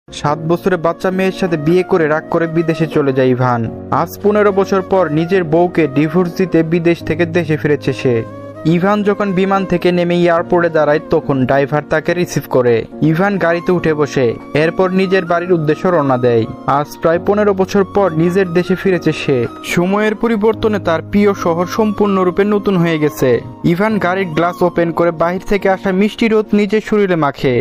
7 বছরের বাচ্চা মেয়ের সাথে বিয়ে করে রাগ করে বিদেশে চলে যায় ইভান। আজ 15 বছর পর নিজের বউকে ডিভোর্স দিতে বিদেশ থেকে দেশে ফিরেছে সে। ইভান যখন বিমান থেকে নেমে এয়ারপোর্টে দাঁড়ায় তখন ড্রাইভার তাকে রিসিভ করে। ইভান গাড়িতে উঠে বসে এরপর নিজের বাড়ির উদ্দেশ্যে রওনা দেয়। আজ প্রায় 15 বছর পর নিজের দেশে ফিরেছে সে। সময়ের পরিবর্তনে তার প্রিয় শহর সম্পূর্ণরূপে নতুন হয়ে গেছে। ইভান গাড়ির গ্লাস ওপেন করে বাহির থেকে আসা মিষ্টি রোদ নিজের শরীরে মাখে।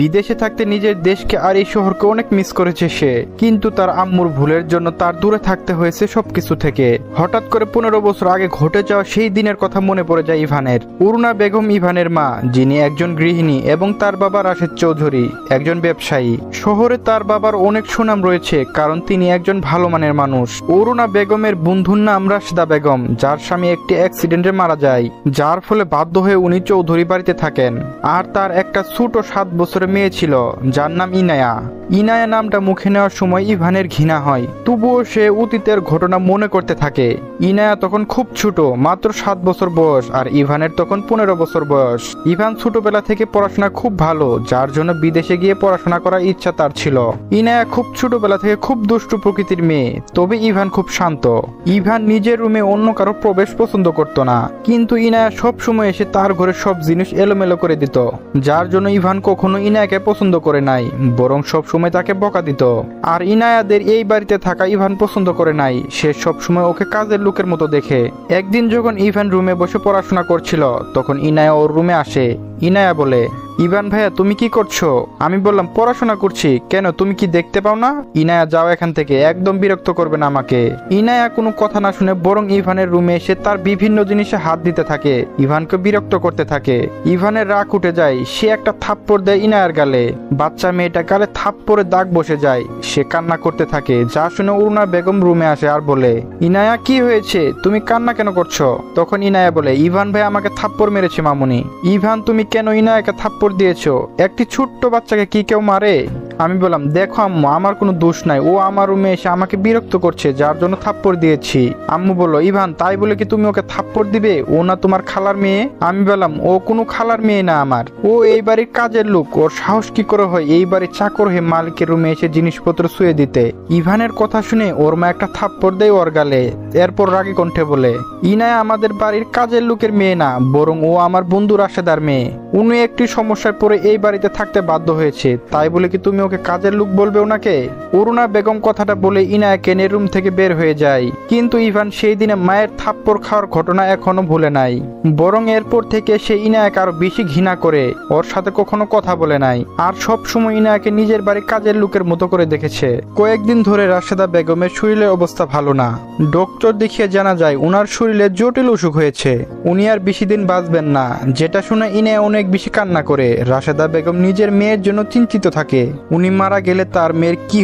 বিদেশে থাকতে নিজের দেশকে আর এই শহরকে অনেক মিস করেছে সে, কিন্তু তার আম্মুর ভুলের জন্য তার দূরে থাকতে হয়েছে সবকিছু থেকে। হঠাৎ করে 15 বছর আগে ঘটে যাওয়া সেই দিনের কথা মনে পড়ে যায় ইভানের। অরুণা বেগম ইভানের মা, যিনি একজন গৃহিণী এবং তার বাবা রাশেদ চৌধুরী একজন ব্যবসায়ী। শহরে তার বাবার অনেক সুনাম রয়েছে কারণ তিনি একজন ভালো মানের মানুষ। অরুণা বেগমের বন্ধুর নাম রাশেদা বেগম, যার স্বামী একটি অ্যাক্সিডেন্টে মারা যায়, যার ফলে বাধ্য হয়ে উনি চৌধুরী বাড়িতে থাকেন। আর তার একটা ছোট 7 বছরের মেয়ে ছিল যার নাম ইনায়া। ইনায়া নামটা মুখে নেওয়ার সময় ইভানের ঘৃণা হয়, তবুও সে অতীতের ঘটনা মনে করতে থাকে। ইনায়া তখন খুব ছোট, মাত্র 7 বছর বয়স, আর ইভানের তখন 15 বছর বয়স। ইভান ছোটবেলা থেকে পড়াশোনা খুব ভালো, যার জন্য বিদেশে গিয়ে পড়াশোনা করার ইচ্ছা তার ছিল। ইনায়া খুব ছোটবেলা থেকে খুব দুষ্টু প্রকৃতির মেয়ে, তবে ইভান খুব শান্ত। ইভান নিজের রুমে অন্য কারো প্রবেশ পছন্দ করত না, কিন্তু ইনায়া সব সময় এসে তার ঘরে সব জিনিস এলোমেলো করে দিত, যার জন্য ইভান কখনো ইনায়াকে পছন্দ করে নাই, বরং সব সময় তাকে বকা দিত। আর ইনায়াদের এই বাড়িতে থাকা ইভান পছন্দ করে নাই, সে সব সময় ওকে কাজের লোকের মতো দেখে। একদিন যখন ইভান রুমে বসে পড়াশোনা করছিল তখন ইনায়া ওর রুমে আসে। ইনায়া বলে, ইভান ভাইয়া তুমি কি করছো? আমি বললাম পড়াশোনা করছি। কেন, তুমি কি দেখতে পাও না? ইনায়া যাও এখান থেকে, একদম বিরক্ত করবে না আমাকে। ইনায়া কোনো কথা না শুনে বরং ইভানের রুমে এসে তার বিভিন্ন জিনিসে হাত দিতে থাকে, ইভানকে বিরক্ত করতে থাকে। ইভানের রাগ উঠে যায়, সে একটা থাপ্পড় দেয় ইনায়ার গালে। বাচ্চা মেয়েটা গালে থাপ্পড়ে দাগ বসে যায়, সে কান্না করতে থাকে। যা শুনে অরুণা বেগম রুমে আসে আর বলে, ইনায়া কি হয়েছে, তুমি কান্না কেন করছো? তখন ইনায়া বলে, ইভান ভাই আমাকে থাপ্পড় মেরেছে মামুনি। ইভান তুমি কেন ইনায়াকে থাপ্পড় দিয়েছো? একটি ছোট্ট বাচ্চাকে কি কেউ মারে? আমি বললাম, দেখো আম্মু, আমার কোনো দোষ নাই, ও আমার রুমে এসে আমাকে বিরক্ত করছে, যার জন্য থাপ্পড় দিয়েছি। আম্মু বলল, ইভান তাই বলে কি তুমি ওকে থাপ্পড় দিবে? ও না তোমার খালার মেয়ে? আমি বললাম, ও কোনো খালার মেয়ে না আমার, ও এই বাড়ির কাজের লোক। ওর সাহস কি করে হয় এই বাড়ির চাকর হয়ে মালিকের রুমে এসে জিনিসপত্র ছুঁয়ে দিতে? ইভানের কথা শুনে ওর মা একটা থাপ্পড় দেয় ওর গালে। এরপর রাগী কণ্ঠে বলে, ইনায়া আমাদের বাড়ির কাজের লোকের মেয়ে না, বরং ও আমার বন্ধু রাশেদার মেয়ে। উনি একটি সমস্যায় পড়ে এই বাড়িতে থাকতে বাধ্য হয়েছে, তাই বলে কি তুমি ওকে কাজের লোক বলবে ওনাকে? অরুণা বেগম কথাটা বলে ইনায়াকে নিয়ে রুম থেকে বের হয়ে যায়। কিন্তু ইভান সেই দিনে মায়ের থাপ্পড় খাওয়ার ঘটনা এখনো ভুলে নাই, বরং এরপর থেকে সে ইনায়াকে আরো বেশি ঘৃণা করে, ওর সাথে কখনো কথা বলে নাই, আর সব সময় ইনায়াকে নিজের বাড়ির কাজের লোকের মতো করে দেখেছে। কয়েকদিন ধরে রাশেদা বেগমের শরীরের অবস্থা ভালো না। ডক্টর দেখিয়ে জানা যায় উনার শরীরে জটিল অসুখ হয়েছে, উনি আর বেশি দিন বাঁচবেন না। যেটা শুনে ইনায়া অনেক বেশি কান্না করে। রাশেদা বেগম নিজের মেয়ের জন্য চিন্তিত থাকে, উনি মারা গেলে তার মেয়ের কি